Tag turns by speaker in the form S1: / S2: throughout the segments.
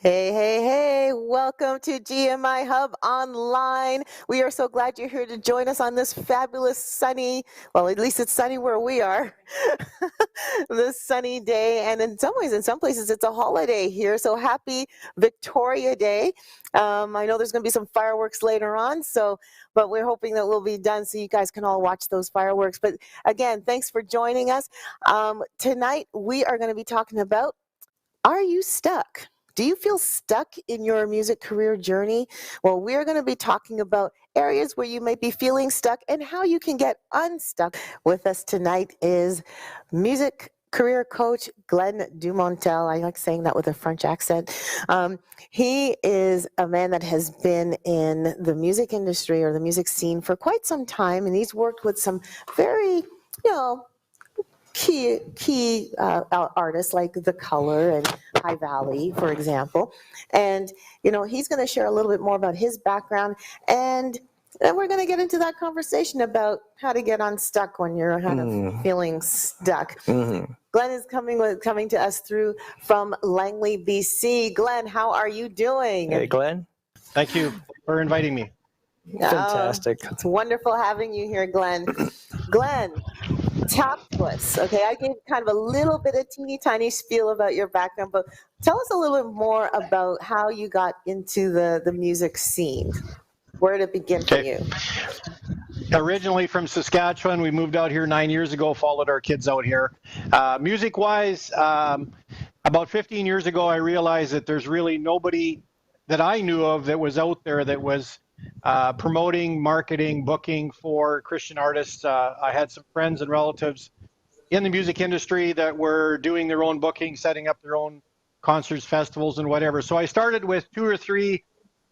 S1: Hey, hey, hey, welcome to GMIHub Online. We are so glad you're here to join us on this fabulous sunny, well, at least it's sunny where we are, this sunny day. And in some ways, in some places, it's a holiday here. So happy Victoria Day. I know there's going to be some fireworks later on, but we're hoping that we'll be done so you guys can all watch those fireworks. But again, thanks for joining us. Tonight, we are going to be talking about, are you stuck? Do you feel stuck in your music career journey? Well, we're going to be talking about areas where you might be feeling stuck and how you can get unstuck. With us tonight is music career coach Glenn Dumontel. I like saying that with a French accent. He is a man that has been in the music industry or the music scene for quite some time, and he's worked with some very, key artists like The Color and High Valley, for example. And, he's going to share a little bit more about his background. And then we're going to get into that conversation about how to get unstuck when you're kind of feeling stuck. Glenn is coming to us through from Langley, BC. Glenn, how are you doing?
S2: Hey, Glenn.
S3: Thank you for inviting me.
S2: Fantastic.
S1: It's wonderful having you here, Glenn. Glenn, talk to us, okay? I gave kind of a little bit of teeny tiny spiel about your background, but tell us a little bit more about how you got into the music scene. Where did it begin for you?
S3: Originally from Saskatchewan, we moved out here 9 years ago, followed our kids out here. Music-wise, about 15 years ago, I realized that there's really nobody that I knew of that was out there that was promoting, marketing, booking for Christian artists. I had some friends and relatives in the music industry that were doing their own booking, setting up their own concerts, festivals, and whatever. So I started with 2 or 3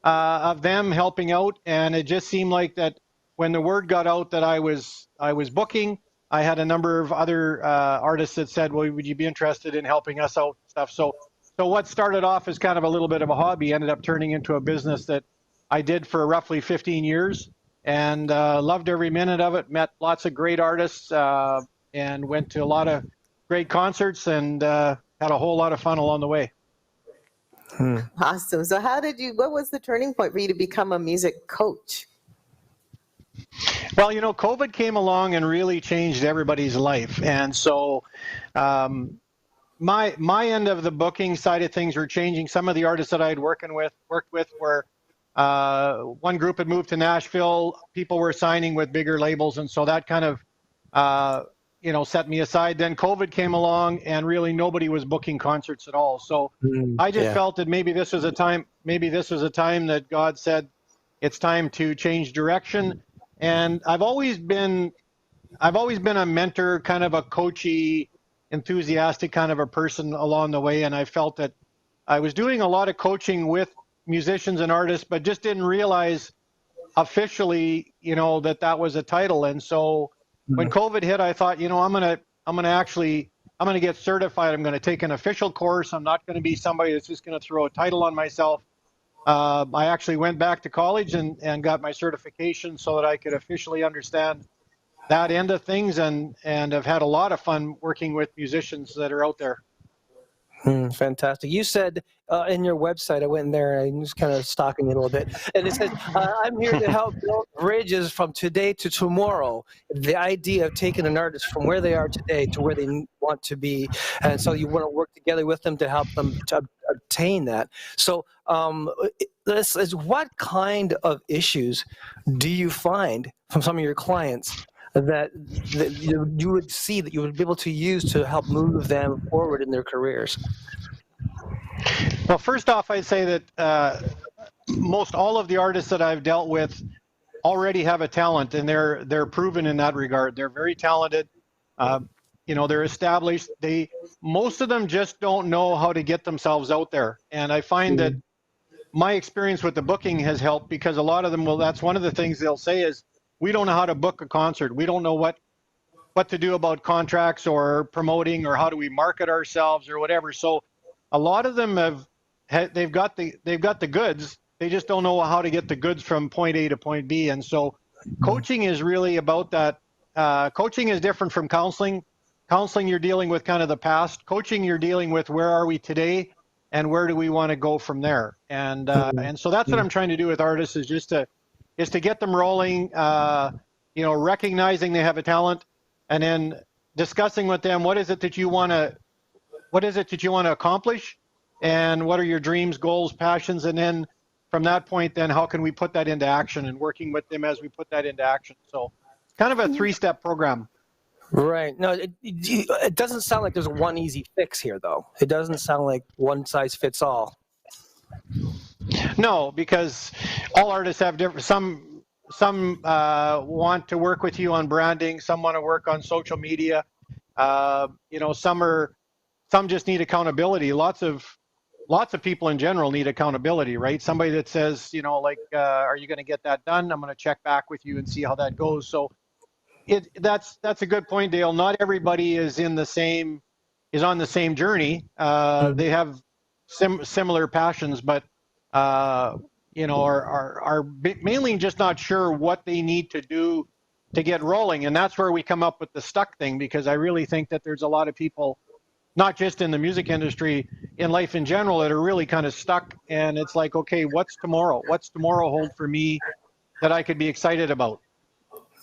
S3: of them helping out, and it just seemed like that when the word got out that I was booking, I had a number of other artists that said, well, would you be interested in helping us out and stuff? So what started off as kind of a little bit of a hobby ended up turning into a business that I did for roughly 15 years and loved every minute of it, met lots of great artists and went to a lot of great concerts and had a whole lot of fun along the way.
S1: Awesome. So what was the turning point for you to become a music coach?
S3: Well, COVID came along and really changed everybody's life. And so my end of the booking side of things were changing. Some of the artists that I had worked with were one group had moved to Nashville. People were signing with bigger labels, and so that kind of set me aside. Then COVID came along, and really nobody was booking concerts at all. So I just felt that maybe this was a time that God said it's time to change direction. And I've always been a mentor, kind of a coachy, enthusiastic kind of a person along the way, and I felt that I was doing a lot of coaching with musicians and artists, but just didn't realize officially, that was a title. And so when COVID hit, I thought, I'm going to get certified. I'm going to take an official course. I'm not going to be somebody that's just going to throw a title on myself. I actually went back to college and got my certification so that I could officially understand that end of things, and have had a lot of fun working with musicians that are out there.
S2: Fantastic. You said in your website, I went in there and I was kind of stalking it a little bit, and it says, I'm here to help build bridges from today to tomorrow. The idea of taking an artist from where they are today to where they want to be, and so you want to work together with them to help them to obtain that. So what kind of issues do you find from some of your clients that you would see that you would be able to use to help move them forward in their careers?
S3: Well, first off, I'd say that most all of the artists that I've dealt with already have a talent, and they're proven in that regard. They're very talented. They're established. Most of them just don't know how to get themselves out there. And I find that my experience with the booking has helped, because a lot of them that's one of the things they'll say is, we don't know how to book a concert. We don't know what to do about contracts or promoting, or how do we market ourselves or whatever. So a lot of them they've got the goods. They just don't know how to get the goods from point A to point B. And so coaching is really about that. Coaching is different from counseling. Counseling, you're dealing with kind of the past. Coaching, you're dealing with where are we today and where do we want to go from there? And so that's what I'm trying to do with artists, is just to get them rolling, you know, recognizing they have a talent, and then discussing with them what is it that you want to accomplish, and what are your dreams, goals, passions, and then from that point, then how can we put that into action, and working with them as we put that into action. So kind of a 3-step program.
S2: Right. No, it doesn't sound like there's one easy fix here, though. It doesn't sound like one size fits all.
S3: No, because all artists have different. Some want to work with you on branding. Some want to work on social media. You know, some just need accountability. Lots of people in general need accountability, right? Somebody that says, you know, like, are you going to get that done? I'm going to check back with you and see how that goes. So that's a good point, Dale. Not everybody is on the same journey. They have similar passions, but you know, are mainly just not sure what they need to do to get rolling. And that's where we come up with the stuck thing, because I really think that there's a lot of people, not just in the music industry, in life in general, that are really kind of stuck. And it's like, okay, what's tomorrow? What's tomorrow hold for me that I could be excited about?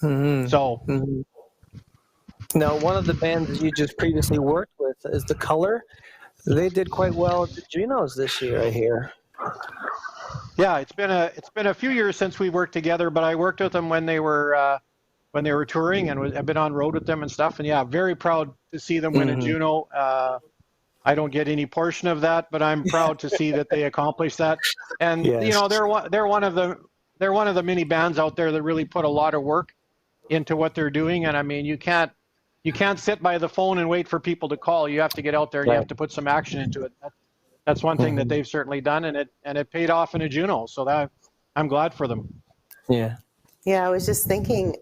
S3: So.
S2: Now, one of the bands that you just previously worked with is The Color. They did quite well at the Junos this year, I hear.
S3: Yeah, it's been a few years since we worked together, but I worked with them when they were touring, and I've been on road with them and stuff. And yeah, very proud to see them win a Juno. I don't get any portion of that, but I'm proud to see that they accomplished that. And you know, they're one of the many bands out there that really put a lot of work into what they're doing. And I mean, you can't sit by the phone and wait for people to call. You have to get out there and you have to put some action into it. That's one thing that they've certainly done, and it paid off in a Juno. So that I'm glad for them.
S2: Yeah.
S1: Yeah, I was just thinking,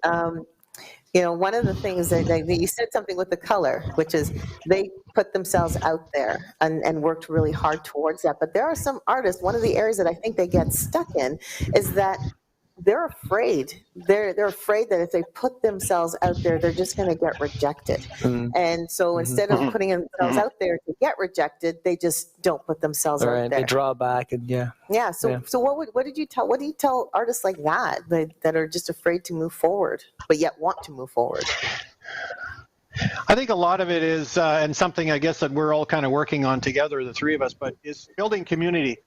S1: you know, one of the things that you said something with The Color, which is they put themselves out there and worked really hard towards that. But there are some artists, one of the areas that I think they get stuck in is that they're afraid. They're afraid that if they put themselves out there, they're just going to get rejected. And so instead of putting themselves out there to get rejected, they just don't put themselves out there.
S2: They draw back, and
S1: Yeah. So what do you tell artists like that are just afraid to move forward, but yet want to move forward?
S3: I think a lot of it is, and something I guess that we're all kind of working on together, the three of us, but is building community.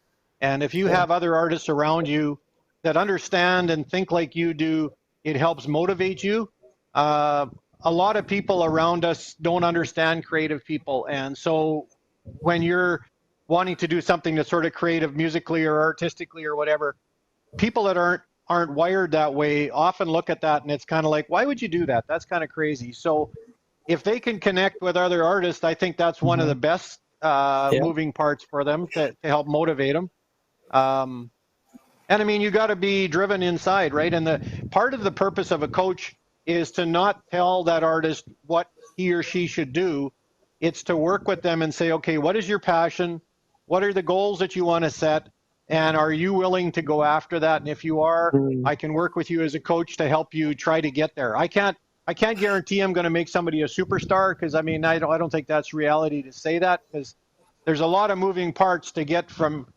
S3: And if you have other artists around you that understand and think like you do, it helps motivate you. A lot of people around us don't understand creative people. And so when you're wanting to do something that's sort of creative musically or artistically or whatever, people that aren't wired that way often look at that and it's kind of like, why would you do that? That's kind of crazy. So if they can connect with other artists, I think that's one of the best moving parts for them to help motivate them. And I mean, you got to be driven inside, right? And the part of the purpose of a coach is to not tell that artist what he or she should do. It's to work with them and say, okay, what is your passion? What are the goals that you want to set? And are you willing to go after that? And if you are, I can work with you as a coach to help you try to get there. I can't guarantee I'm going to make somebody a superstar, because I mean, I don't think that's reality to say that, because there's a lot of moving parts to get from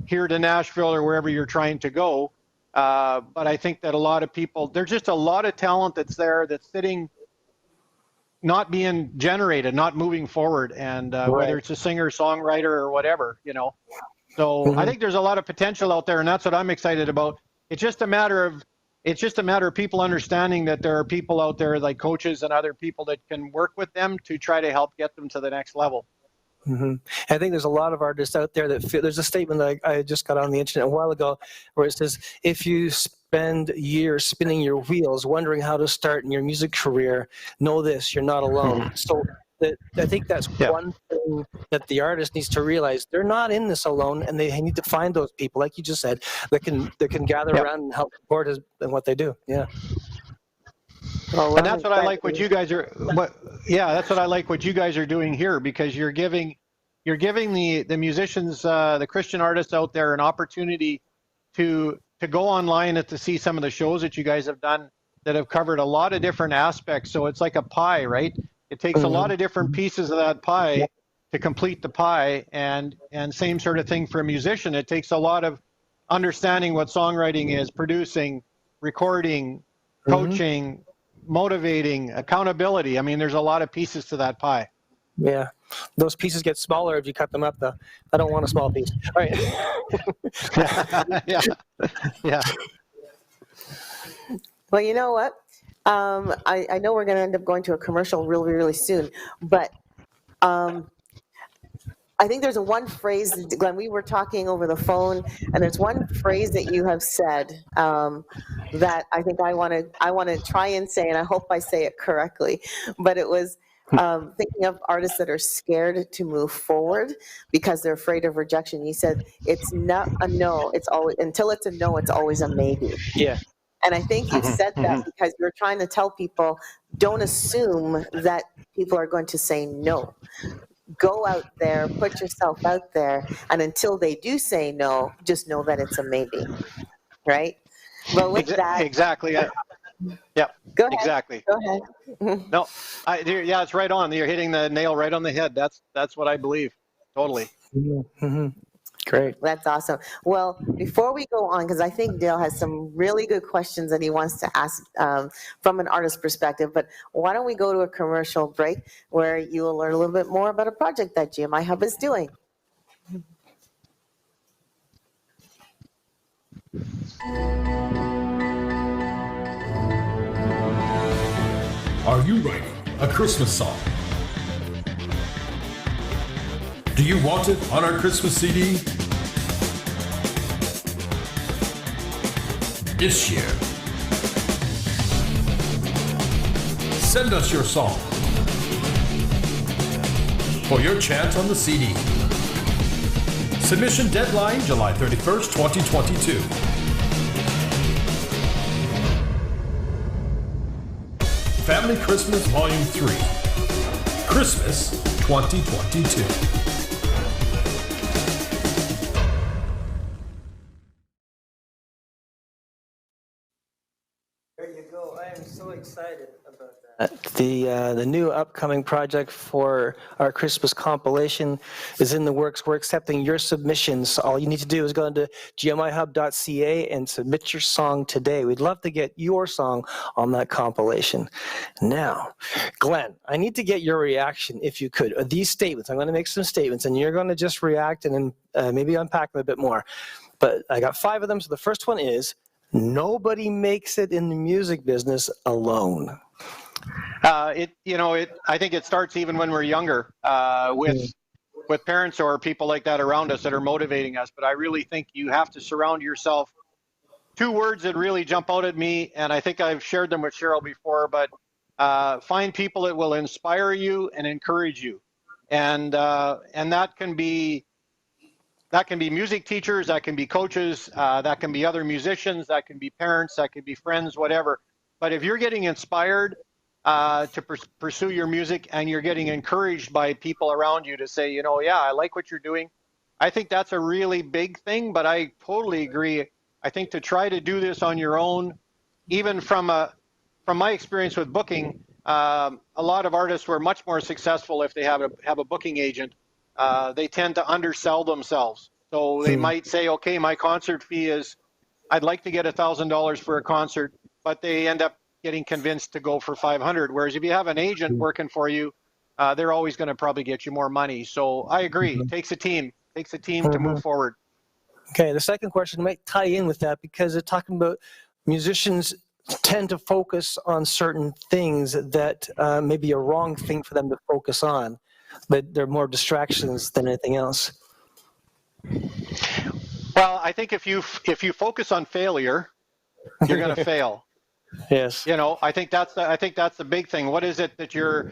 S3: here to Nashville or wherever you're trying to go. But I think that a lot of people, there's just a lot of talent that's there that's sitting, not being generated, not moving forward. And whether it's a singer, songwriter, or whatever, you know. So I think there's a lot of potential out there, and that's what I'm excited about. It's just a matter of people understanding that there are people out there like coaches and other people that can work with them to try to help get them to the next level.
S2: I think there's a lot of artists out there that feel, there's a statement that I just got on the internet a while ago where it says, if you spend years spinning your wheels wondering how to start in your music career, know this, you're not alone. So I think that's one thing that the artist needs to realize. They're not in this alone, and they need to find those people, like you just said, that can gather around and help support in what they do. Yeah.
S3: Well, and that's what I like what you guys are. That's what I like what you guys are doing here, because you're giving the musicians, the Christian artists out there, an opportunity to go online and to see some of the shows that you guys have done that have covered a lot of different aspects. So it's like a pie, right? It takes a lot of different pieces of that pie to complete the pie, and same sort of thing for a musician. It takes a lot of understanding what songwriting is, producing, recording, coaching, motivating, accountability. I mean, there's a lot of pieces to that pie.
S2: Yeah, those pieces get smaller if you cut them up, though. I don't want a small piece. All right.
S3: Yeah.
S1: Well, you know what? I know we're going to end up going to a commercial really, really soon, but I think there's one phrase, Glenn, we were talking over the phone, and there's one phrase that you have said that I think I want to try and say, and I hope I say it correctly, but it was thinking of artists that are scared to move forward because they're afraid of rejection. You said it's not a no, it's always, until it's a no, it's always a maybe.
S2: Yeah.
S1: And I think you said that because you're trying to tell people, don't assume that people are going to say no. Go out there, put yourself out there, and until they do say no, just know that it's a maybe, right? But with that,
S3: exactly. Yeah.
S1: Go ahead.
S3: Exactly.
S1: Go ahead.
S3: No, yeah, it's right on. You're hitting the nail right on the head. That's what I believe. Totally.
S2: Great.
S1: That's awesome. Well, before we go on, because I think Dale has some really good questions that he wants to ask from an artist perspective, but why don't we go to a commercial break where you will learn a little bit more about a project that GMIHub is doing.
S4: Are you writing a Christmas song? Do you want it on our Christmas CD? This year, send us your song for your chance on the CD. Submission deadline July 31st, 2022. Family Christmas Volume 3, Christmas 2022.
S2: There you go. I am so excited about that. The new upcoming project for our Christmas compilation is in the works. We're accepting your submissions. All you need to do is go into gmihub.ca and submit your song today. We'd love to get your song on that compilation. Now, Glenn, I need to get your reaction, if you could. These statements, I'm going to make some statements, and you're going to just react and then maybe unpack them a bit more. But I got 5 of them. So the first one is, nobody makes it in the music business alone.
S3: I think it starts even when we're younger with parents or people like that around us that are motivating us. But I really think you have to surround yourself. 2 words that really jump out at me, and I think I've shared them with Cheryl before, but find people that will inspire you and encourage you. And that can be music teachers, that can be coaches, that can be other musicians, that can be parents, that can be friends, whatever. But if you're getting inspired to pursue your music and you're getting encouraged by people around you to say, yeah, I like what you're doing, I think that's a really big thing. But I totally agree. I think to try to do this on your own, even from my experience with booking, a lot of artists were much more successful if they have a booking agent. They tend to undersell themselves. So they might say, okay, my concert fee is, I'd like to get $1,000 for a concert, but they end up getting convinced to go for 500. Whereas if you have an agent working for you, they're always going to probably get you more money. So I agree. It takes a team. To move forward.
S2: Okay, the second question might tie in with that because they're talking about musicians tend to focus on certain things that may be a wrong thing for them to focus on, but they're more distractions than anything else.
S3: Well, I think if you focus on failure, you're going to fail.
S2: Yes.
S3: I think that's the big thing. What is it that do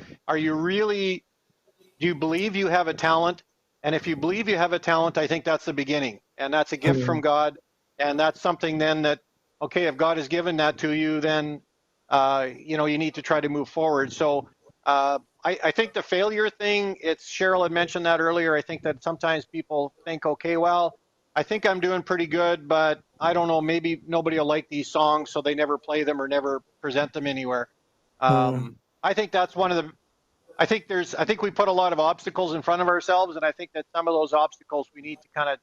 S3: you believe you have a talent? And if you believe you have a talent, I think that's the beginning. And that's a gift from God. And that's something then that, okay, if God has given that to you, then, you need to try to move forward. So I think the failure thing, Cheryl had mentioned that earlier. I think that sometimes people think, okay, well, I think I'm doing pretty good, but I don't know, maybe nobody will like these songs, so they never play them or never present them anywhere. I think that's one of I think we put a lot of obstacles in front of ourselves, and I think that some of those obstacles we need to kind of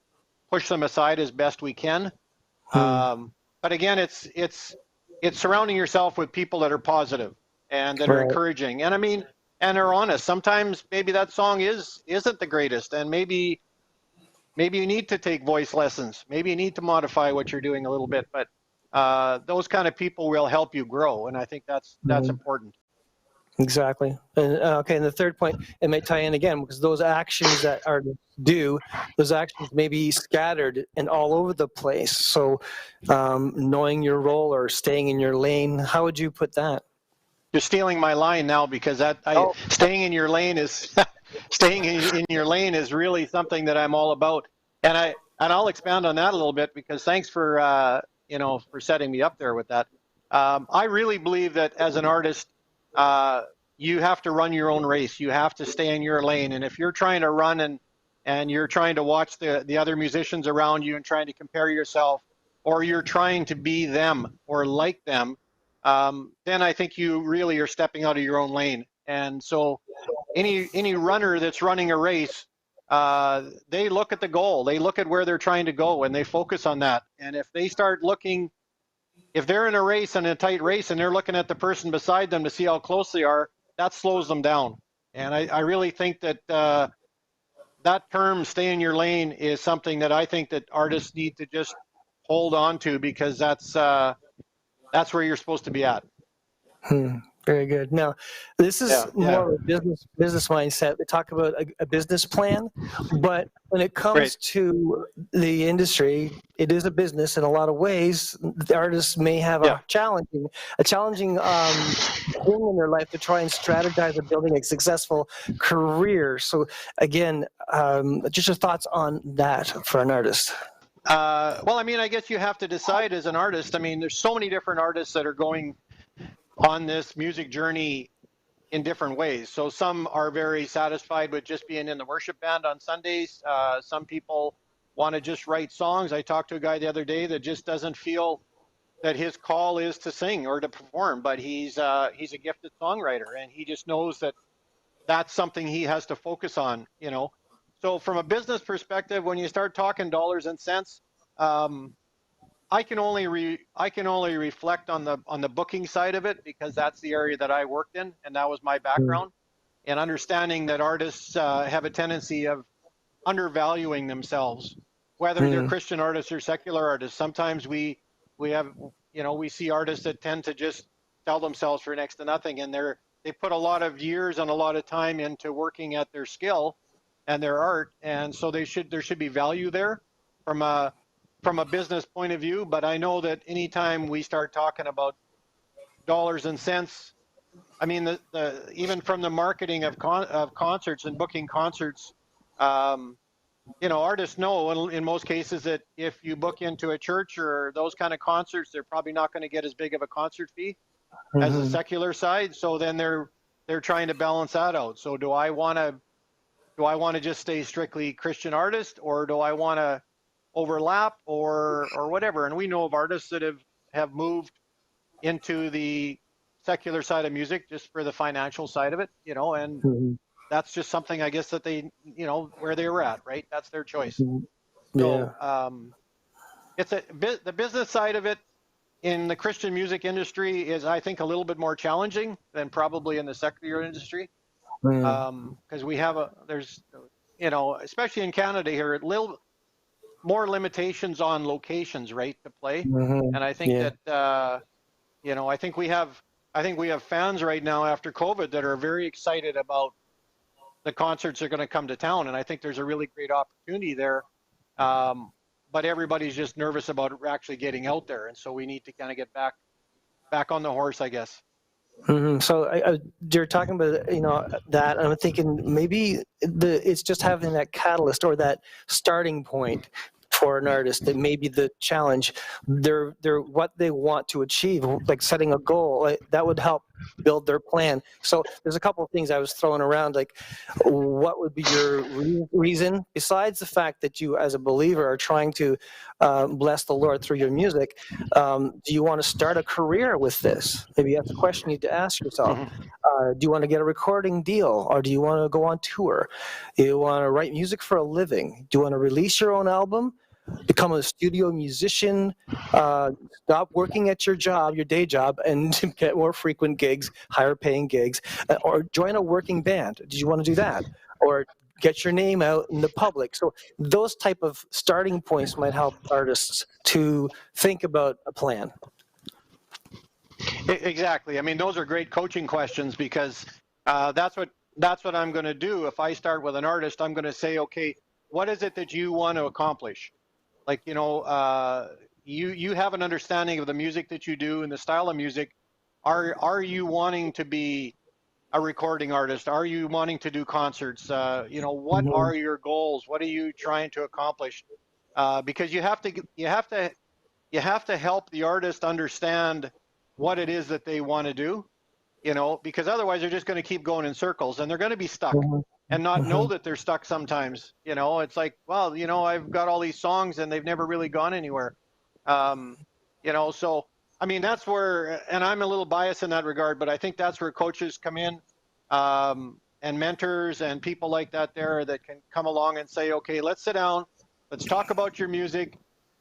S3: push them aside as best we can. But again, it's surrounding yourself with people that are positive and that are encouraging, and I mean, and are honest. Sometimes maybe that song isn't the greatest, and maybe you need to take voice lessons. Maybe you need to modify what you're doing a little bit, but those kind of people will help you grow, and I think that's important.
S2: Exactly. And okay, and the third point, it may tie in again, because those actions that artists do, those actions may be scattered and all over the place. So knowing your role or staying in your lane, how would you put that?
S3: You're stealing my line now, because staying in your lane is staying in your lane is really something that I'm all about. And I'll expand on that a little bit, because thanks for for setting me up there with that. I really believe that as an artist, you have to run your own race. You have to stay in your lane. And if you're trying to run and you're trying to watch the other musicians around you and trying to compare yourself, or you're trying to be them or like them, then I think you really are stepping out of your own lane. And so any runner that's running a race, they look at the goal, they look at where they're trying to go, and they focus on that. And if they start looking, if they're in a race, in a tight race, and they're looking at the person beside them to see how close they are, that slows them down. And I really think that that term, stay in your lane, is something that I think that artists need to just hold on to, because that's where you're supposed to be at.
S2: Very good. Now, this is more of a business mindset. We talk about a business plan, but when it comes to the industry, it is a business in a lot of ways. The artists may have a challenging thing in their life to try and strategize of building a successful career. So, again, just your thoughts on that for an artist.
S3: Well, I mean, I guess you have to decide as an artist. I mean, there's so many different artists that are going on this music journey in different ways. So some are very satisfied with just being in the worship band on Sundays. Some people want to just write songs. I talked to a guy the other day that just doesn't feel that his call is to sing or to perform, but he's a gifted songwriter, and he just knows that that's something he has to focus on, you know. So from a business perspective, when you start talking dollars and cents, I can only reflect on the booking side of it, because that's the area that I worked in, and that was my background. And understanding that artists have a tendency of undervaluing themselves, whether they're Christian artists or secular artists. Sometimes we see artists that tend to just sell themselves for next to nothing, and they put a lot of years and a lot of time into working at their skill and their art, and so there should be value there from a business point of view. But I know that anytime we start talking about dollars and cents, I mean, even from the marketing of concerts and booking concerts, artists know in most cases that if you book into a church or those kind of concerts, they're probably not going to get as big of a concert fee as the secular side. So then they're trying to balance that out. So do I want to just stay strictly Christian artist, or do I want to overlap or whatever? And we know of artists that have moved into the secular side of music just for the financial side of it, and that's just something, I guess, that they, where they were at, right? That's their choice. So it's the business side of it in the Christian music industry is, I think, a little bit more challenging than probably in the secular industry, because there's especially in Canada here, a little more limitations on locations, right, to play. And I think that I think we have fans right now after COVID that are very excited about the concerts that are going to come to town, and I think there's a really great opportunity there. But everybody's just nervous about actually getting out there, and so we need to kind of get back on the horse, I guess.
S2: So you're talking about that, and I'm thinking maybe it's just having that catalyst or that starting point for an artist that may be the challenge. They're what they want to achieve, like setting a goal, that would help build their plan. So there's a couple of things I was throwing around, like what would be your reason, besides the fact that you as a believer are trying to bless the Lord through your music? Do you want to start a career with this? Maybe that's a question you need to ask yourself. Do you want to get a recording deal, or do you want to go on tour? Do you want to write music for a living? Do you want to release your own album? Become a studio musician, stop working at your job, your day job, and get more frequent gigs, higher paying gigs, or join a working band? Do you want to do that? Or get your name out in the public? So those type of starting points might help artists to think about a plan.
S3: Exactly. I mean, those are great coaching questions, because that's what I'm going to do. If I start with an artist, I'm going to say, okay, what is it that you want to accomplish? Like, you have an understanding of the music that you do and the style of music. Are you wanting to be a recording artist? Are you wanting to do concerts? What are your goals? What are you trying to accomplish? Because you have to help the artist understand what it is that they want to do, because otherwise they're just going to keep going in circles, and they're going to be stuck and not know that they're stuck sometimes. It's like, well, I've got all these songs and they've never really gone anywhere. So, I mean, that's where, and I'm a little biased in that regard, but I think that's where coaches come in, and mentors and people like that there that can come along and say, okay, let's sit down, let's talk about your music.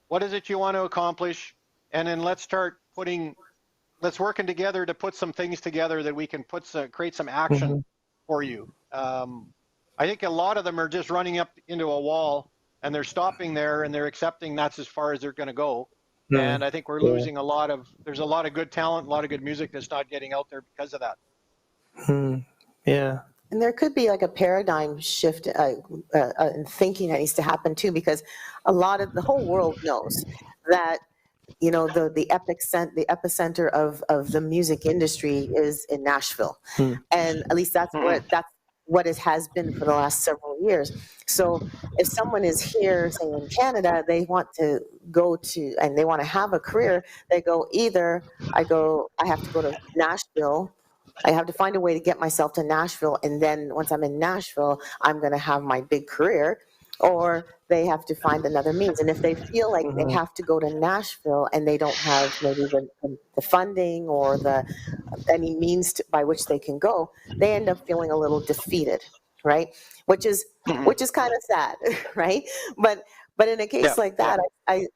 S3: What is it you want to accomplish? And then let's working together to put some things together that we can create some action for you. I think a lot of them are just running up into a wall, and they're stopping there, and they're accepting that's as far as they're going to go. And I think we're losing there's a lot of good talent, a lot of good music that's not getting out there because of that.
S2: Yeah.
S1: And there could be like a paradigm shift in thinking that needs to happen too, because the whole world knows that the epicenter of the music industry is in Nashville, and at least that's what it has been for the last several years. So if someone is here, say in Canada, they want to go to and they want to have a career, they go I have to go to Nashville. I have to find a way to get myself to Nashville, and then once I'm in Nashville, I'm going to have my big career. Or they have to find another means. And if they feel like they have to go to Nashville and they don't have maybe the funding or any means by which they can go, they end up feeling a little defeated, right? Which is kind of sad, right? But in a case like that, I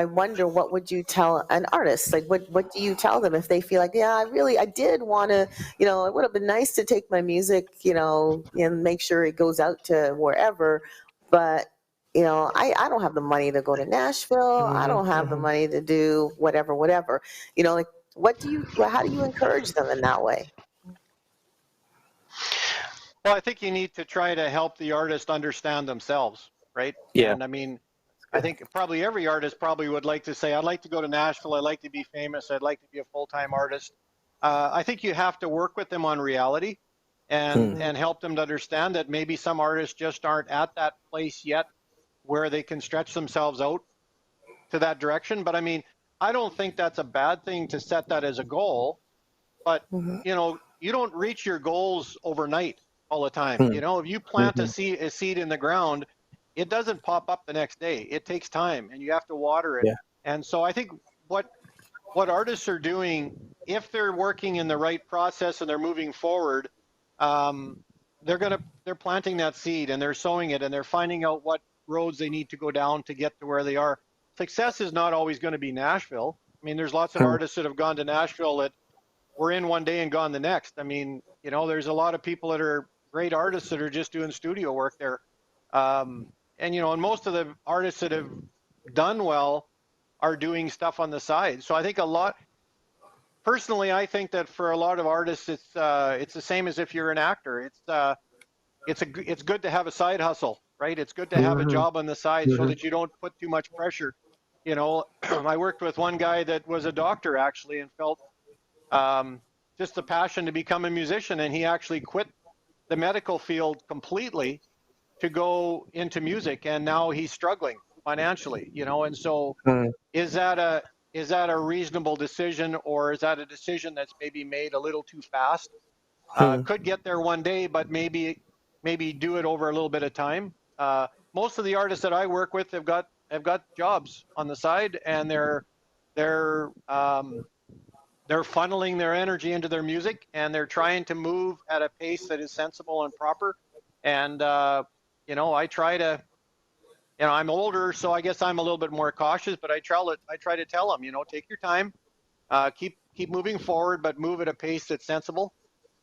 S1: wonder, what would you tell an artist? Like, what do you tell them if they feel like, yeah, I did want to, it would have been nice to take my music, and make sure it goes out to where but I don't have the money to go to Nashville. I don't have the money to do whatever. Like, how do you encourage them in that way?
S3: Well, I think you need to try to help the artist understand themselves, right?
S2: Yeah.
S3: And I mean, I think probably every artist would like to say, I'd like to go to Nashville. I'd like to be famous. I'd like to be a full-time artist. I think you have to work with them on reality and help them to understand that maybe some artists just aren't at that place yet where they can stretch themselves out to that direction. But I mean, I don't think that's a bad thing to set that as a goal, but you don't reach your goals overnight all the time. If you plant a seed in the ground, it doesn't pop up the next day. It takes time, and you have to water it. Yeah. And so I think what artists are doing, if they're working in the right process and they're moving forward, they're planting that seed and they're sowing it and they're finding out what roads they need to go down to get to where they are. Success is not always going to be Nashville. I mean, there's lots of artists that have gone to Nashville that were in one day and gone the next. I mean, there's a lot of people that are great artists that are just doing studio work there. And most of the artists that have done well are doing stuff on the side. So I think personally, I think that for a lot of artists, it's the same as if you're an actor. It's good to have a side hustle, right? It's good to have a job on the side so that you don't put too much pressure. I worked with one guy that was a doctor actually and felt just the passion to become a musician, and he actually quit the medical field completely to go into music, and now he's struggling financially, and so is that that a reasonable decision, or is that a decision that's maybe made a little too fast? Could get there one day, but maybe do it over a little bit of time. Most of the artists that I work with have got jobs on the side, and they're funneling their energy into their music, and they're trying to move at a pace that is sensible and proper. And I try to, I'm older, so I guess I'm a little bit more cautious, but I try to tell them, take your time, keep moving forward, but move at a pace that's sensible.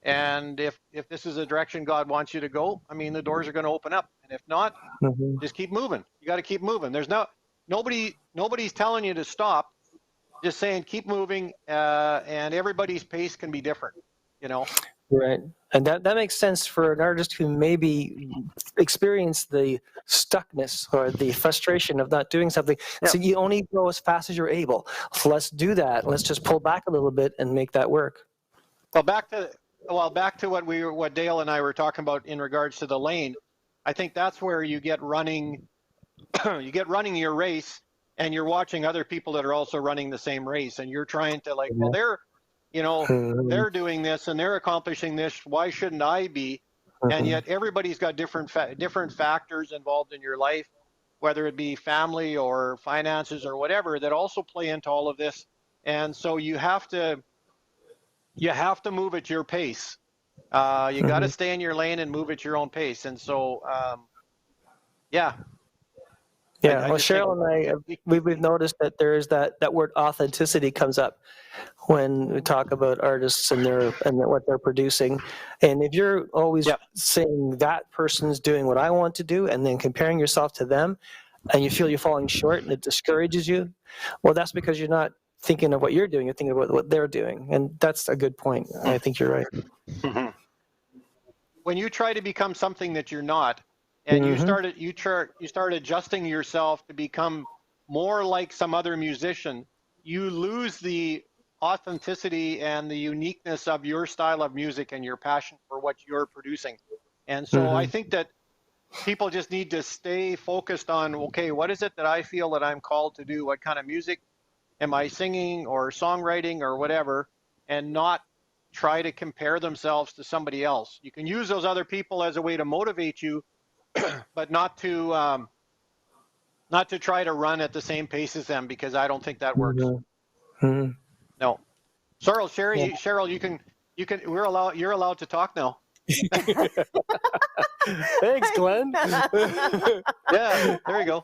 S3: And if this is a direction God wants you to go, I mean, the doors are going to open up. And if not, just keep moving. You got to keep moving. There's nobody's telling you to stop. Just saying, keep moving, and everybody's pace can be different,
S2: Right. And that makes sense for an artist who maybe experienced the stuckness or the frustration of not doing something.
S1: Yeah.
S2: So you only go as fast as you're able. So let's do that. Let's just pull back a little bit and make that work.
S3: Well, back to what Dale and I were talking about in regards to the lane. I think that's where you get running your race, and you're watching other people that are also running the same race, and you're trying to well, they're doing this and they're accomplishing this. Why shouldn't I be? And yet everybody's got different factors involved in your life, whether it be family or finances or whatever, that also play into all of this. And so you have to move at your pace. You got to stay in your lane and move at your own pace. And so, yeah.
S2: Yeah, well, Cheryl and I, we've noticed that there is that word authenticity comes up when we talk about artists and what they're producing. And if you're always saying that person's doing what I want to do and then comparing yourself to them, and you feel you're falling short and it discourages you, well, that's because you're not thinking of what you're doing, you're thinking about what they're doing. And that's a good point. I think you're right.
S3: When you try to become something that you're not, and you start adjusting yourself to become more like some other musician, you lose the authenticity and the uniqueness of your style of music and your passion for what you're producing. And so I think that people just need to stay focused on, okay, what is it that I feel that I'm called to do? What kind of music am I singing or songwriting or whatever, and not try to compare themselves to somebody else. You can use those other people as a way to motivate you, but not to try to run at the same pace as them, because I don't think that works. No. Cheryl, you're allowed to talk now.
S2: Thanks, Glenn.
S3: Yeah, there you go.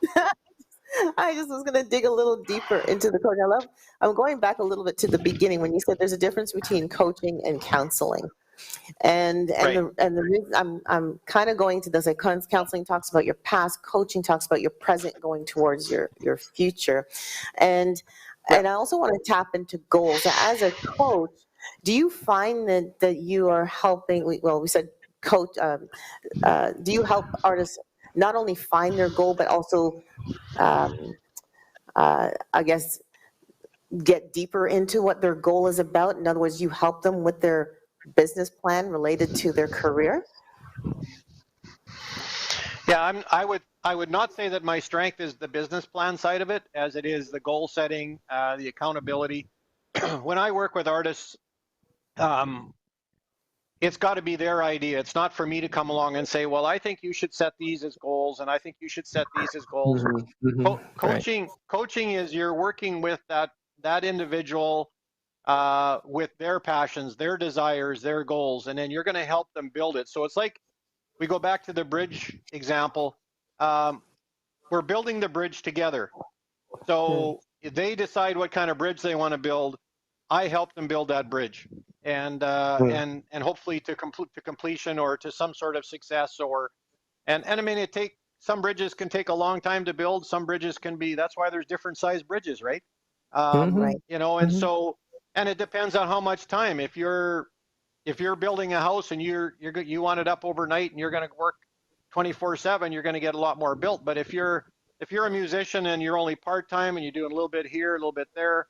S1: I just was going to dig a little deeper into the coaching. I'm going back a little bit to the beginning when you said there's a difference between coaching and counseling. And the reason I'm kind of going to this, like counseling talks about your past, coaching talks about your present going towards your future. And I also want to tap into goals. As a coach, do you find that you are helping, we said coach, do you help artists not only find their goal, but also, I guess, get deeper into what their goal is about? In other words, you help them with their business plan related to their career?
S3: Yeah, I would not say that my strength is the business plan side of it, as it is the goal setting, the accountability. When I work with artists, it's got to be their idea. It's not for me to come along and say, well, I think you should set these as goals, and I think you should set these as goals. Coaching is you're working with that individual with their passions, their desires, their goals, and then you're going to help them build it. So it's like, we go back to the bridge example. We're building the bridge together. So if they decide what kind of bridge they want to build, I help them build that bridge, and hopefully to completion or to some sort of success. And I mean, some bridges can take a long time to build. Some bridges can be. That's why there's different size bridges, right? And so. And it depends on how much time. If you're building a house and you want it up overnight and you're going to work 24/7, you're going to get a lot more built. But if you're a musician and you're only part-time and you're doing a little bit here, a little bit there,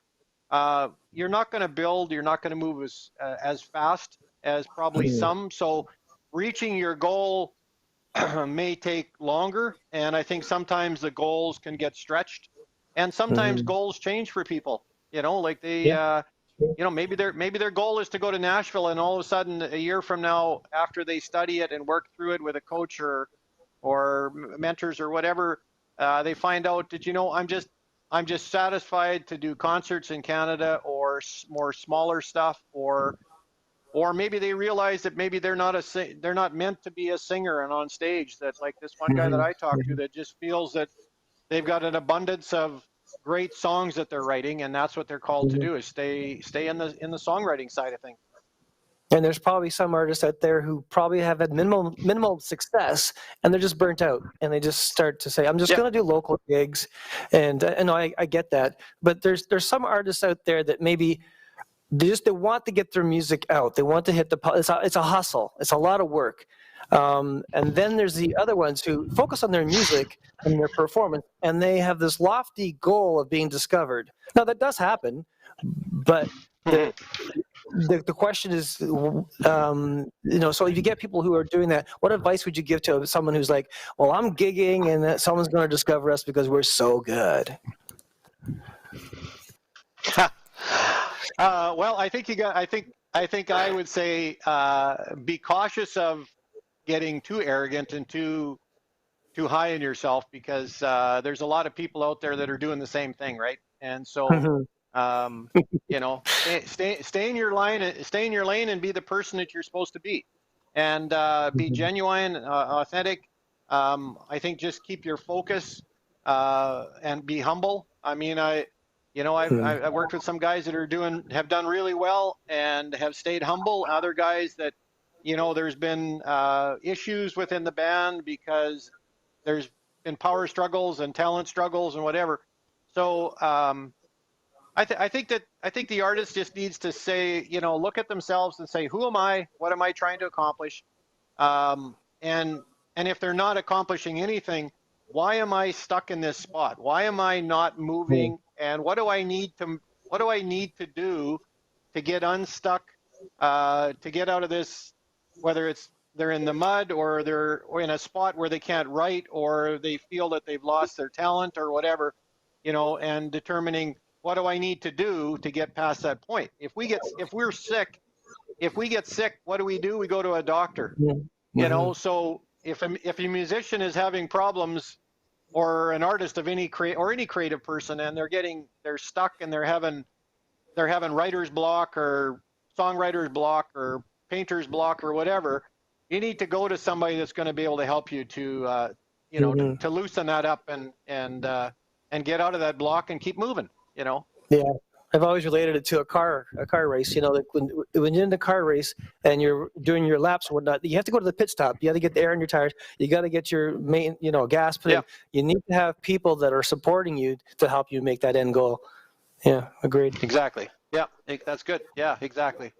S3: you're not going to build. You're not going to move as fast as probably some. So reaching your goal may take longer, and I think sometimes the goals can get stretched, and sometimes goals change for people. Like they,
S2: Yeah.
S3: maybe their goal is to go to Nashville, and all of a sudden a year from now, after they study it and work through it with a coach or mentors or whatever, they find out that, I'm just satisfied to do concerts in Canada or more smaller stuff, or maybe they realize that maybe they're not meant to be a singer and on stage. That, like this one guy that I talked to, that just feels that they've got an abundance of great songs that they're writing, and that's what they're called to do, is stay in the songwriting side of things.
S2: And there's probably some artists out there who probably have had minimal success, and they're just burnt out, and they just start to say, "I'm just going to do local gigs," and I get that. But there's some artists out there that maybe they want to get their music out. They want to hit it's a hustle. It's a lot of work. And then there's the other ones who focus on their music and their performance, and they have this lofty goal of being discovered. Now that does happen, but the question is, so if you get people who are doing that, what advice would you give to someone who's like, well, I'm gigging and that someone's going to discover us because we're so good?
S3: Well, I think I would say be cautious of getting too arrogant and too high in yourself, because there's a lot of people out there that are doing the same thing, right? And so stay in your line, stay in your lane, and be the person that you're supposed to be, and be genuine, authentic. I think just keep your focus and be humble. I mean, I've worked with some guys that have done really well and have stayed humble. Other guys that, there's been issues within the band because there's been power struggles and talent struggles and whatever. So I think the artist just needs to say, look at themselves and say, who am I? What am I trying to accomplish? And if they're not accomplishing anything, why am I stuck in this spot? Why am I not moving? And what do I need to do to get unstuck, to get out of this, whether they're in the mud or they're in a spot where they can't write, or they feel that they've lost their talent or whatever, and determining, what do I need to do to get past that point? If we get sick, what do? We go to a doctor. So if a musician is having problems, or an artist of any creative person, and they're stuck and they're having writer's block or songwriter's block or painter's block or whatever, you need to go to somebody that's going to be able to help you to to loosen that up and get out of that block and keep moving.
S2: Yeah, I've always related it to a car race. Like when you're in the car race and you're doing your laps and whatnot, you have to go to the pit stop. You got to get the air in your tires. You got to get your main, gas put in. You need to have people that are supporting you to help you make that end goal. Yeah, agreed.
S3: Exactly. Yeah, that's good. Yeah, exactly.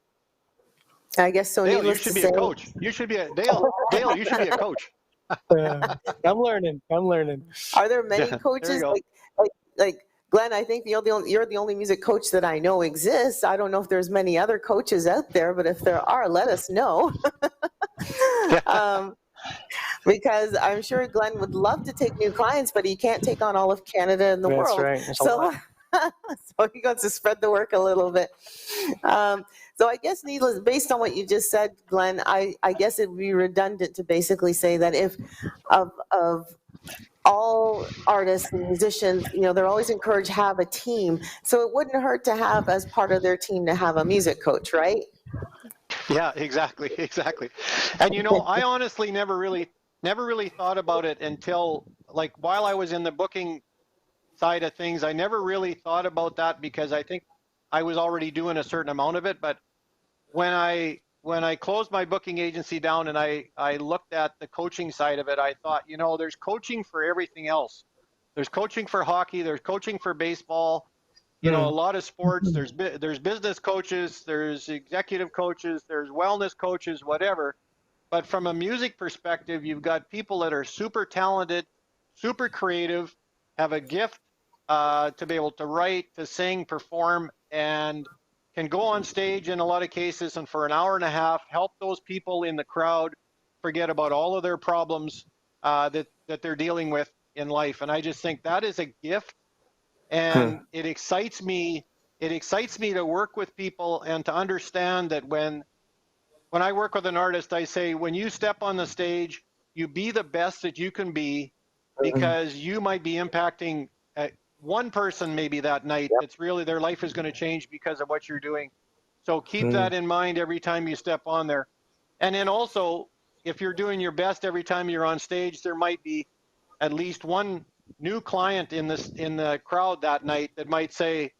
S1: I guess so.
S3: Dale, you should be a coach. You should be Dale, you should be a coach.
S2: I'm learning.
S1: Are there many coaches like Glenn? I think you're the only music coach that I know exists. I don't know if there's many other coaches out there, but if there are, let us know. Because I'm sure Glenn would love to take new clients, but he can't take on all of Canada and the world.
S2: That's right.
S1: So he wants to spread the work a little bit. So I guess, needless, based on what you just said, Glenn, I guess it would be redundant to basically say that if of all artists and musicians, they're always encouraged to have a team. So it wouldn't hurt to have, as part of their team, to have a music coach, right?
S3: Yeah, exactly. And I honestly never really thought about it until, like, while I was in the booking side of things. I never really thought about that because I think I was already doing a certain amount of it. But when I closed my booking agency down and I looked at the coaching side of it, I thought, there's coaching for everything else. There's coaching for hockey. There's coaching for baseball. A lot of sports. There's business coaches. There's executive coaches. There's wellness coaches. Whatever. But from a music perspective, you've got people that are super talented, super creative, have a gift to be able to write, to sing, perform, and can go on stage in a lot of cases and for an hour and a half help those people in the crowd forget about all of their problems that they're dealing with in life. And I just think that is a gift, and it excites me excites me to work with people and to understand that when I work with an artist, I say, when you step on the stage, you be the best that you can be, because you might be impacting one person maybe that night. It's really, their life is going to change because of what you're doing. So keep that in mind every time you step on there. And then also, if you're doing your best every time you're on stage, there might be at least one new client in the crowd that night that might say,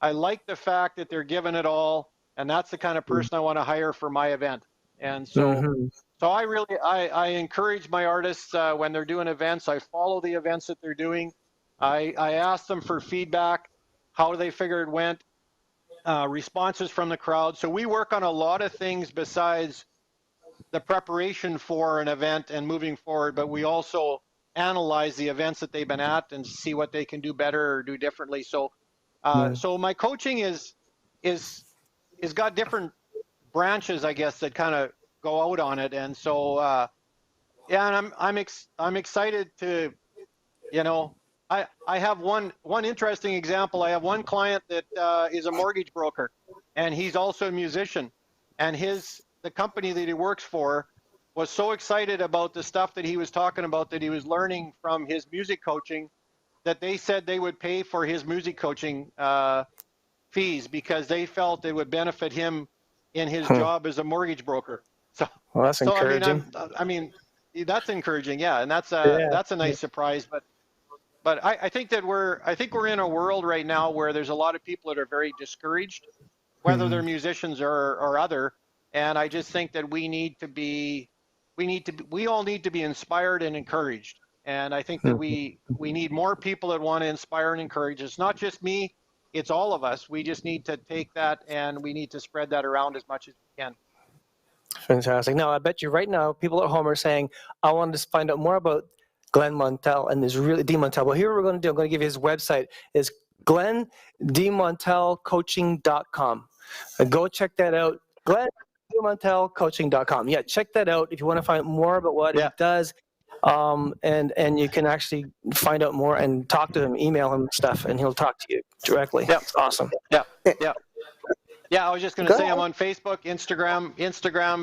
S3: I like the fact that they're giving it all, and that's the kind of person I want to hire for my event. And so so I encourage my artists when they're doing events. I follow the events that they're doing. I ask them for feedback, how they figure it went, responses from the crowd. So we work on a lot of things besides the preparation for an event and moving forward, but we also analyze the events that they've been at and see what they can do better or do differently. So so my coaching is got different branches, I guess, that kind of go out on it. And so yeah, and I'm excited to, you know, I have one interesting example. I have one client that is a mortgage broker, and he's also a musician, and the company that he works for was so excited about the stuff that he was talking about, that he was learning from his music coaching, that they said they would pay for his music coaching fees because they felt it would benefit him in his job as a mortgage broker. So,
S2: well, that's encouraging.
S3: I mean, that's encouraging, yeah, and that's a nice surprise. But I think that we're in a world right now where there's a lot of people that are very discouraged, whether they're musicians or other. And I just think that we all need to be inspired and encouraged. And I think that we need more people that want to inspire and encourage. It's not just me, it's all of us. We just need to take that and we need to spread that around as much as we can.
S2: Fantastic. Now, I bet you right now, people at home are saying, I want to find out more about Glenn Montel and Dumontel. Well, here we're going to do, I'm going to give you his website. It's GlennDumontelCoaching.com. Go check that out. GlennDumontelCoaching.com. Yeah, check that out if you want to find more about what he does. And you can actually find out more and talk to him, email him stuff, and he'll talk to you directly.
S3: Yeah.
S2: It's awesome.
S3: Yeah. I was just going to say, I'm on Facebook, Instagram,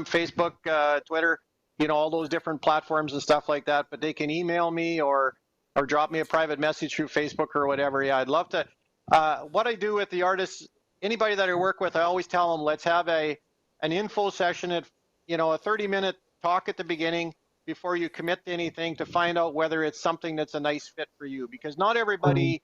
S3: Facebook, Twitter, you know, all those different platforms and stuff like that. But they can email me or drop me a private message through Facebook or whatever. Yeah, I'd love to. What I do with the artists, anybody that I work with, I always tell them, let's have an info session at, you know, a 30-minute talk at the beginning before you commit to anything, to find out whether it's something that's a nice fit for you, because not everybody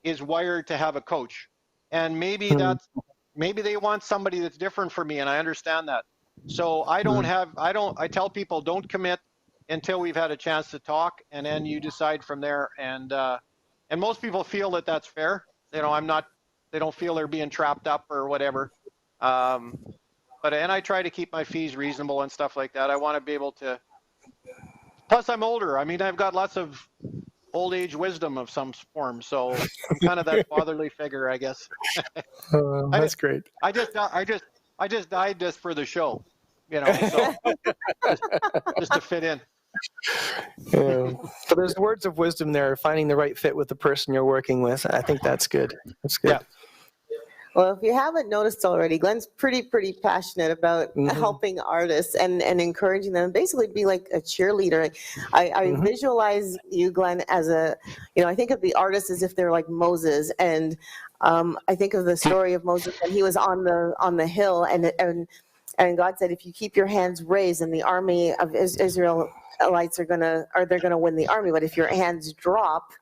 S3: is wired to have a coach, and maybe they want somebody that's different for me, and I understand that. So I tell people, don't commit until we've had a chance to talk, and then you decide from there. And most people feel that that's fair. You know, they don't feel they're being trapped up or whatever. And I try to keep my fees reasonable and stuff like that. I want to be able to. Plus, I'm older. I mean, I've got lots of old age wisdom of some form, so I'm kind of that fatherly figure, I guess.
S2: That's great.
S3: I just died just for the show, you know, so just to fit in.
S2: Yeah. So there's words of wisdom there, finding the right fit with the person you're working with. I think that's good. That's good.
S3: Yeah.
S1: Well, if you haven't noticed already, Glenn's pretty passionate about helping artists and encouraging them, basically be like a cheerleader. I visualize you, Glenn, as I think of the artists as if they're like Moses, and I think of the story of Moses when he was on the hill, and God said, if you keep your hands raised, and the army of Israelites they're gonna win the army, but if your hands drop,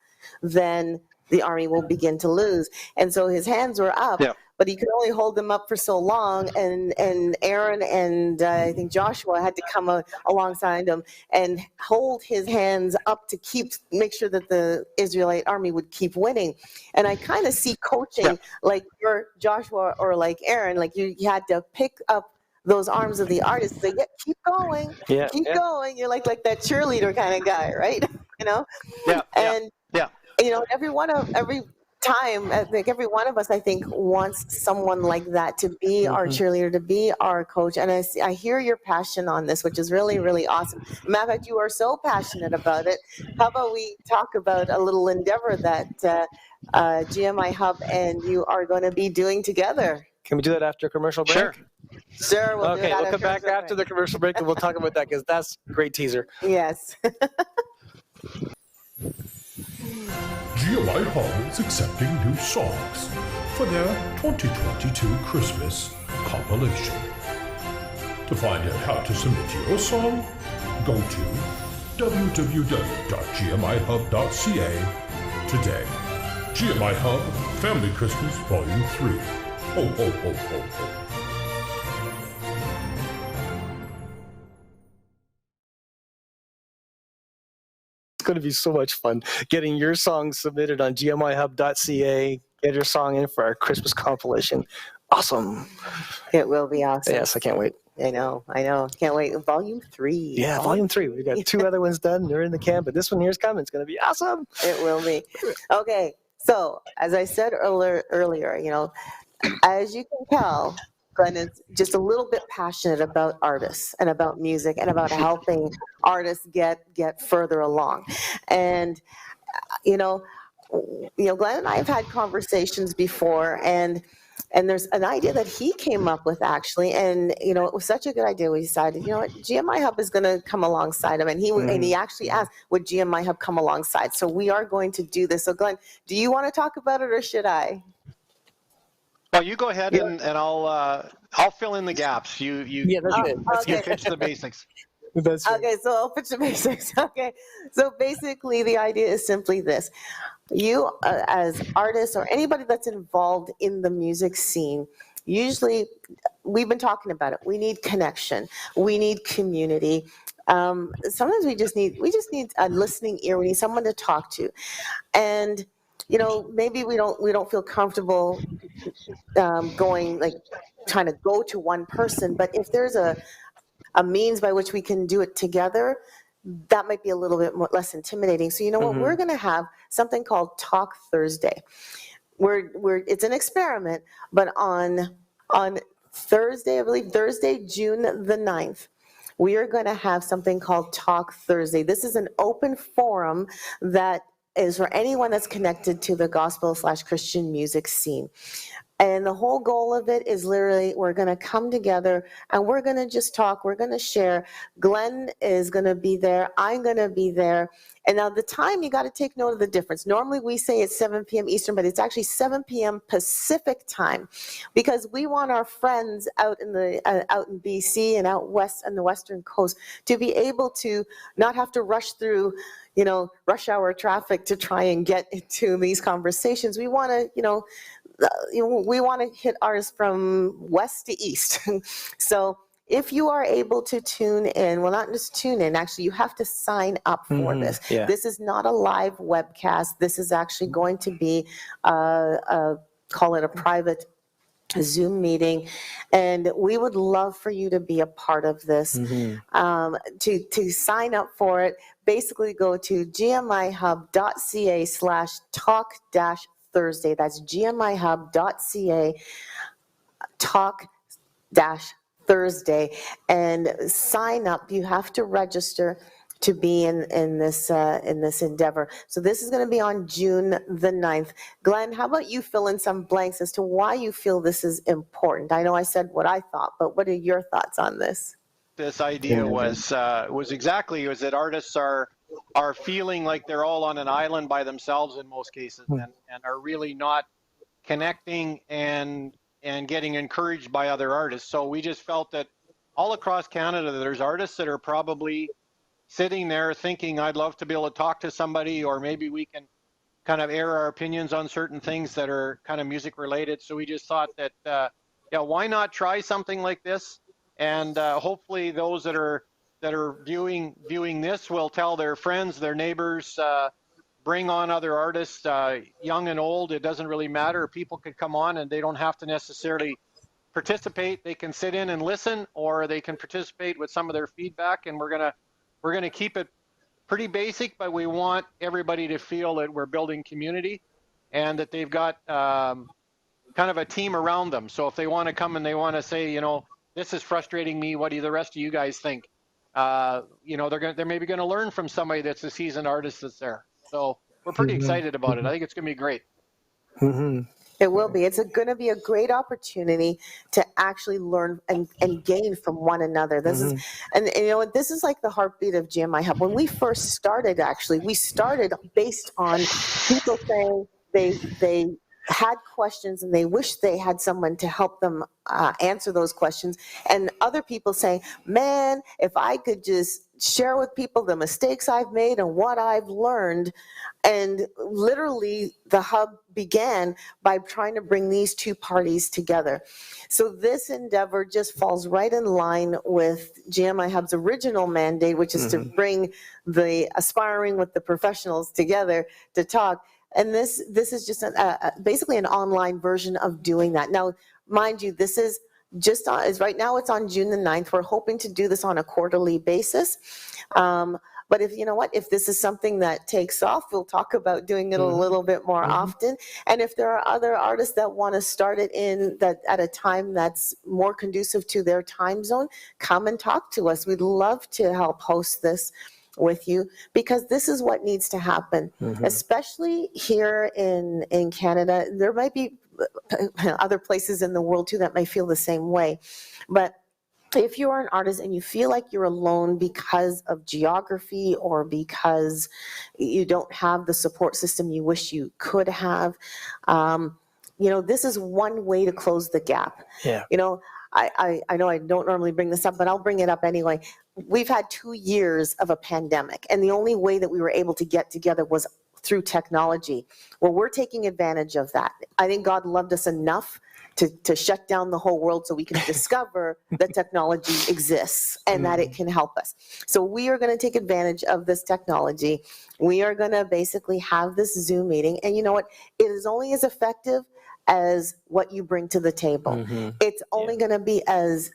S1: then the army will begin to lose. And so his hands were up, but he could only hold them up for so long. And Aaron and I think Joshua had to come alongside him and hold his hands up to make sure that the Israelite army would keep winning. And I kind of see coaching like you're Joshua or like Aaron, like you had to pick up those arms of the artist, say, keep going, keep going. You're like that cheerleader kind of guy, right? You know? You know, every time, I think every one of us, I think, wants someone like that to be our cheerleader, to be our coach. And I hear your passion on this, which is really, really awesome. Matter of fact, you are so passionate about it. How about we talk about a little endeavor that GMIHub and you are going to be doing together.
S2: Can we do that after a commercial break?
S3: Sure.
S1: Sure, we'll do
S2: Okay,
S1: it
S2: we'll come back after the commercial break and we'll talk about that because that's a great teaser.
S1: Yes.
S4: GMIHub is accepting new songs for their 2022 Christmas compilation. To find out how to submit your song, go to www.gmihub.ca today. GMIHub Family Christmas Volume 3. Ho, ho, ho, ho, ho.
S2: It's going to be so much fun getting your song submitted on gmihub.ca. Get your song in for our Christmas compilation. Awesome.
S1: It will be awesome.
S2: Yes, I can't wait.
S1: I know. Can't wait. Volume 3.
S2: Yeah, Volume 3. We've got 2 other ones done. They're in the can, but this one here's coming. It's going to be awesome.
S1: It will be. Okay, so as I said earlier, you know, as you can tell, Glenn is just a little bit passionate about artists and about music and about helping artists get further along. And Glenn and I have had conversations before, and there's an idea that he came up with actually, and it was such a good idea. We decided, what, GMIHub is going to come alongside him, and he actually asked, would GMIHub come alongside? So we are going to do this. So Glenn, do you want to talk about it, or should I?
S3: Well, you go ahead and I'll fill in the gaps. You
S2: that's it.
S3: you pitch the basics.
S2: That's right.
S1: Okay, so I'll pitch the basics. Okay, so basically the idea is simply this. You, as artists or anybody that's involved in the music scene, usually, we've been talking about it, we need connection, we need community. Sometimes we just need a listening ear, we need someone to talk to. And maybe we don't feel comfortable going, like, trying to go to one person, but if there's a means by which we can do it together, that might be a little bit less intimidating. So what, we're going to have something called Talk Thursday. It's an experiment, but on Thursday, I believe Thursday, June the 9th, we are going to have something called Talk Thursday. This is an open forum that is for anyone that's connected to the gospel/Christian music scene. And the whole goal of it is literally, we're going to come together and we're going to just talk. We're going to share. Glenn is going to be there. I'm going to be there. And now the time, you got to take note of the difference. Normally we say it's 7 p.m. Eastern, but it's actually 7 p.m. Pacific time, because we want our friends out in BC and out west on the Western Coast to be able to not have to rush through rush hour traffic to try and get into these conversations. We want to, we want to hit ours from west to east. So if you are able to tune in, well, not just tune in, actually, you have to sign up for this.
S2: Yeah.
S1: This is not a live webcast. This is actually going to be, call it a private Zoom meeting, and we would love for you to be a part of this. To sign up for it, basically go to gmihub.ca/talk-Thursday. That's gmihub.ca talk-Thursday, and sign up. You have to register to be in this endeavor. So this is going to be on June the 9th. Glenn, how about you fill in some blanks as to why you feel this is important? I know I said what I thought, but what are your thoughts on this?
S3: This idea was that artists are feeling like they're all on an island by themselves in most cases, and are really not connecting and getting encouraged by other artists. So we just felt that all across Canada, there's artists that are probably sitting there thinking, I'd love to be able to talk to somebody, or maybe we can kind of air our opinions on certain things that are kind of music related. So we just thought that, why not try something like this? And hopefully those that are viewing this will tell their friends, their neighbors, bring on other artists, young and old. It doesn't really matter. People could come on and they don't have to necessarily participate. They can sit in and listen, or they can participate with some of their feedback. And we're gonna keep it pretty basic, but we want everybody to feel that we're building community and that they've got kind of a team around them. So if they want to come and they want to say, this is frustrating me, what do the rest of you guys think? They're maybe going to learn from somebody that's a seasoned artist that's there. So we're pretty excited about it. I think it's going to be great.
S2: Mm-hmm.
S1: It will be. It's going to be a great opportunity to actually learn and gain from one another. This is, and you know, this is like the heartbeat of GMIHub. When we first started, actually, we started based on people saying they had questions and they wish they had someone to help them answer those questions, and other people saying, man, if I could just share with people the mistakes I've made and what I've learned. And literally the hub began by trying to bring these two parties together. So this endeavor just falls right in line with GMIHub's original mandate, which is to bring the aspiring with the professionals together to talk. And this is just basically an online version of doing that. Now, mind you, this is just is right now it's on June the 9th. We're hoping to do this on a quarterly basis. But if you know what, if this is something that takes off, we'll talk about doing it a little bit more often. And if there are other artists that want to start it in that at a time that's more conducive to their time zone, come and talk to us. We'd love to help host this with you, because this is what needs to happen, especially here in Canada. There might be other places in the world too that may feel the same way, but if you are an artist and you feel like you're alone because of geography or because you don't have the support system you wish you could have, you know, this is one way to close the gap.
S2: Yeah.
S1: You know, I know I don't normally bring this up, but I'll bring it up anyway. We've had 2 years of a pandemic, and the only way that we were able to get together was through technology. Well, we're taking advantage of that. I think God loved us enough to shut down the whole world so we can discover that technology exists and that it can help us. So we are going to take advantage of this technology. We are going to basically have this Zoom meeting. And you know what? It is only as effective as what you bring to the table. It's only going to be as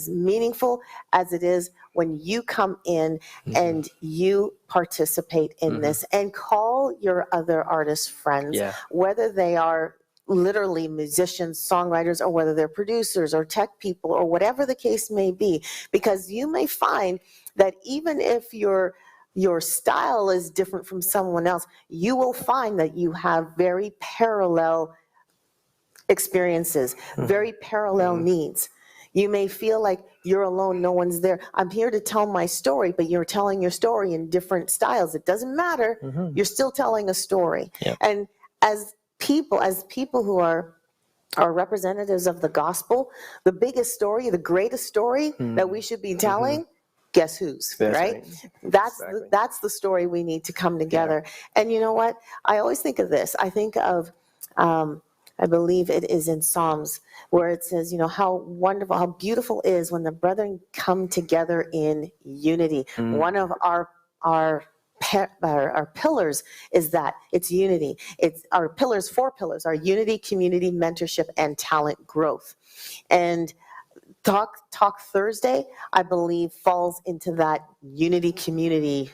S1: meaningful as it is when you come in and you participate in this, and call your other artist friends, whether they are literally musicians, songwriters, or whether they're producers or tech people or whatever the case may be, because you may find that even if your style is different from someone else, you will find that you have very parallel experiences, very parallel needs. You may feel like you're alone, no one's there. I'm here to tell my story, but you're telling your story in different styles. It doesn't matter. You're still telling a story. And as people who are representatives of the gospel, the biggest story, the greatest story that we should be telling, guess whose, right? That's the story we need to come together. And you know what? I always think of this. I think of, I believe it is in Psalms, where it says, you know, how wonderful, how beautiful is when the brethren come together in unity. One of our pillars is that it's unity. It's our pillars, 4 pillars, are unity, community, mentorship, and talent growth. And Talk Thursday, I believe, falls into that unity, community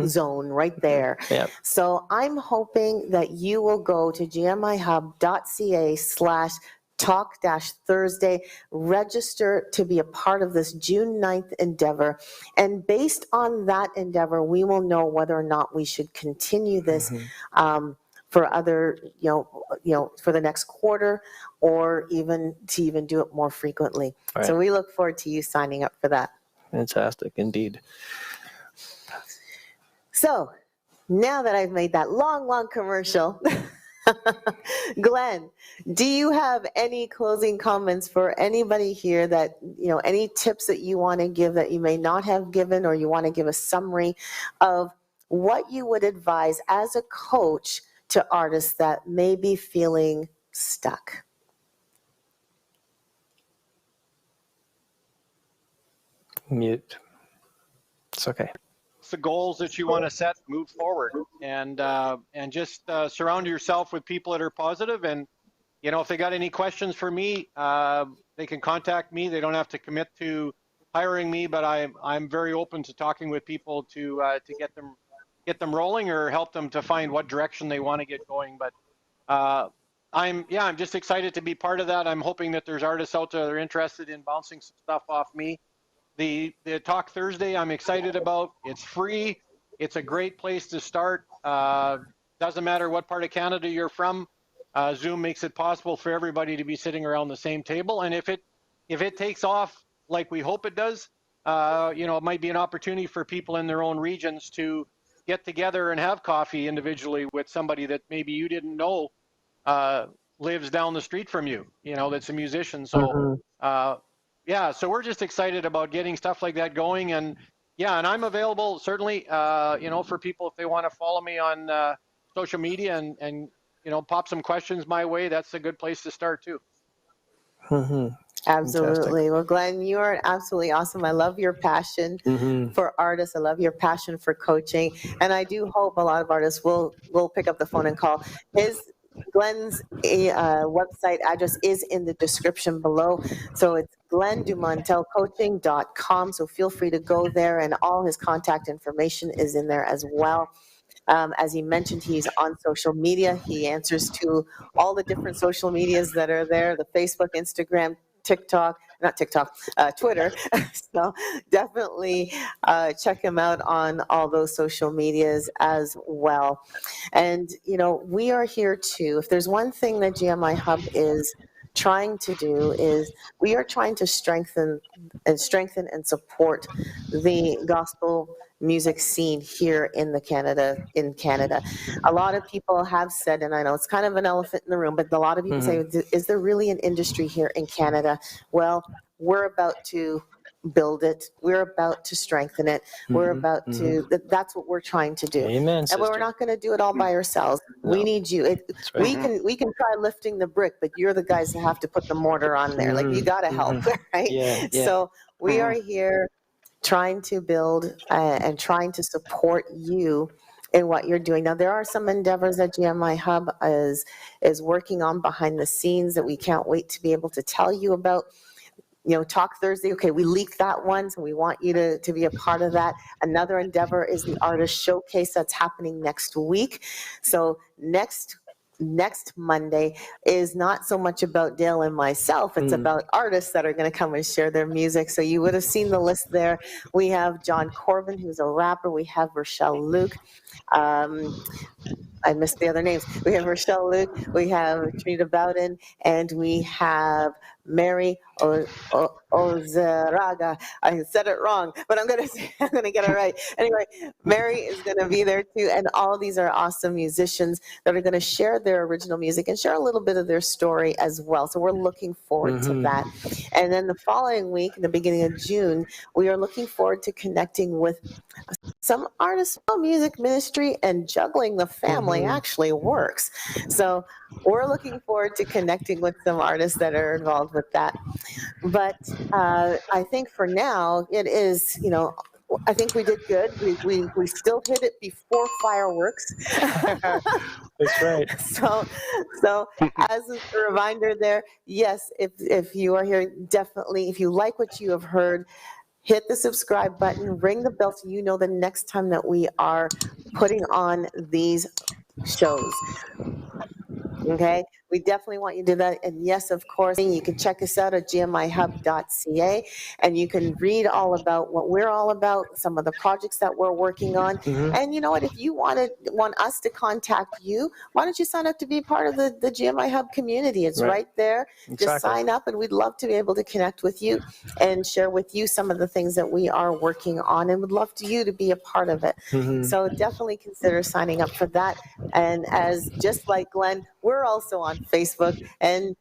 S1: zone right there. So I'm hoping that you will go to gmihub.ca/talk-Thursday, register to be a part of this June 9th endeavor. And based on that endeavor, we will know whether or not we should continue this for other, for the next quarter, or even do it more frequently. So we look forward to you signing up for that.
S2: Fantastic, indeed.
S1: So now that I've made that long commercial, Glenn, do you have any closing comments for anybody here that, any tips that you want to give that you may not have given, or you want to give a summary of what you would advise as a coach to artists that may be feeling stuck?
S2: Mute. It's okay.
S3: The goals that you want to set, move forward, and just surround yourself with people that are positive. And if they got any questions for me, they can contact me. They don't have to commit to hiring me, but I'm very open to talking with people to get them rolling, or help them to find what direction they want to get going. But I'm just excited to be part of that. I'm hoping that there's artists out there that are interested in bouncing some stuff off me. The Talk Thursday I'm excited about. It's free. It's a great place to start. Doesn't matter what part of Canada you're from. Zoom makes it possible for everybody to be sitting around the same table. And if it takes off like we hope it does, it might be an opportunity for people in their own regions to get together and have coffee individually with somebody that maybe you didn't know lives down the street from you, that's a musician. So so we're just excited about getting stuff like that going. And and I'm available certainly, for people if they want to follow me on social media and pop some questions my way. That's a good place to start too.
S1: Absolutely.
S2: Fantastic.
S1: Well, Glenn, you are absolutely awesome. I love your passion for artists. I love your passion for coaching. And I do hope a lot of artists will pick up the phone and call. Glenn's website address is in the description below. So it's GlennDumontelCoaching.com. So feel free to go there, and all his contact information is in there as well. As he mentioned, he's on social media. He answers to all the different social medias that are there, the Facebook, Instagram, Twitter. So definitely check him out on all those social medias as well. And, we are here too. If there's one thing that GMIHub is trying to do, is we are trying to strengthen and support the gospel music scene here in Canada. A lot of people have said, and I know it's kind of an elephant in the room, but a lot of people say, is there really an industry here in Canada? Well, we're about to build it. We're about to strengthen it. We're about to, that's what we're trying to do.
S2: Amen,
S1: and we're not going to do it all by ourselves. No. We need you. We can try lifting the brick, but you're the guys that have to put the mortar on there. Like, you got to help, right?
S2: Yeah.
S1: So we are here trying to build and trying to support you in what you're doing. Now, there are some endeavors that GMIHub is working on behind the scenes that we can't wait to be able to tell you about. Talk Thursday. Okay, we leaked that one, so we want you to be a part of that. Another endeavor is the Artist Showcase that's happening next week. So next Monday is not so much about Dale and myself. It's about artists that are going to come and share their music. So you would have seen the list there. We have John Corbin, who's a rapper. We have Rochelle Luke. I missed the other names. We have Rochelle Luke, we have Trina Bowden, and we have Mary Ozaraga. I said it wrong, but I'm gonna get it right. Anyway, Mary is gonna be there too, and all of these are awesome musicians that are gonna share their original music and share a little bit of their story as well. So we're looking forward to that. And then the following week, in the beginning of June, we are looking forward to connecting with some artists. Music ministry and juggling the family actually works. So we're looking forward to connecting with some artists that are involved with that. But I think for now, it is, I think we did good. We still hit it before fireworks.
S2: That's right.
S1: So as a reminder there, yes, if you are here, definitely, if you like what you have heard, hit the subscribe button, ring the bell so you know the next time that we are putting on these shows. Okay, we definitely want you to do that. And yes, of course, you can check us out at gmihub.ca, and you can read all about what we're all about, some of the projects that we're working on. And you know what, if you want us to contact you, why don't you sign up to be part of the GMIHub community? It's right there.
S2: Exactly.
S1: Just sign up, and we'd love to be able to connect with you and share with you some of the things that we are working on, and would love you to be a part of it. So definitely consider signing up for that. And as just like Glenn, we're also on Facebook and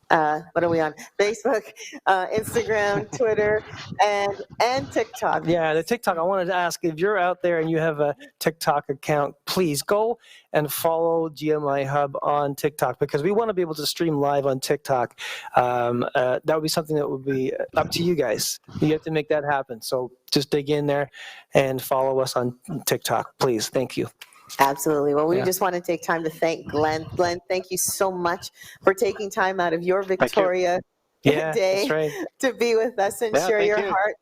S1: what are we on? Facebook, Instagram, Twitter, and TikTok.
S2: Yeah, the TikTok. I wanted to ask, if you're out there and you have a TikTok account, please go and follow GMIHub on TikTok, because we want to be able to stream live on TikTok. That would be something that would be up to you guys. You have to make that happen. So just dig in there and follow us on TikTok, please. Thank you.
S1: Absolutely. Well, we just want to take time to thank Glenn. Glenn, thank you so much for taking time out of your Victoria Day to be with us and share your heart.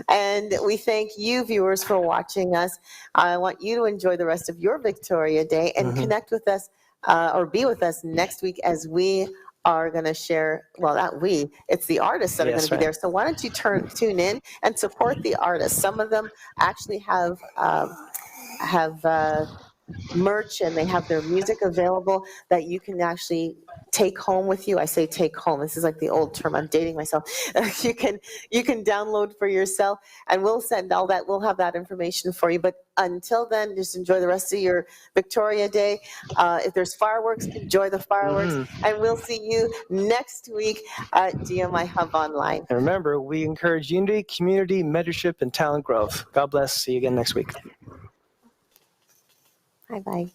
S1: And we thank you, viewers, for watching us. I want you to enjoy the rest of your Victoria Day and connect with us or be with us next week as we are going to share, well, not we, it's the artists that are going to be there. So why don't you tune in and support the artists. Some of them actually have merch and they have their music available that you can actually take home with you. I say take home. This is like the old term. I'm dating myself. you can download for yourself, and we'll send all that. We'll have that information for you. But until then, just enjoy the rest of your Victoria Day. If there's fireworks, enjoy the fireworks, and we'll see you next week at GMIHub Online.
S2: And remember, we encourage unity, community, mentorship, and talent growth. God bless. See you again next week.
S1: Bye-bye.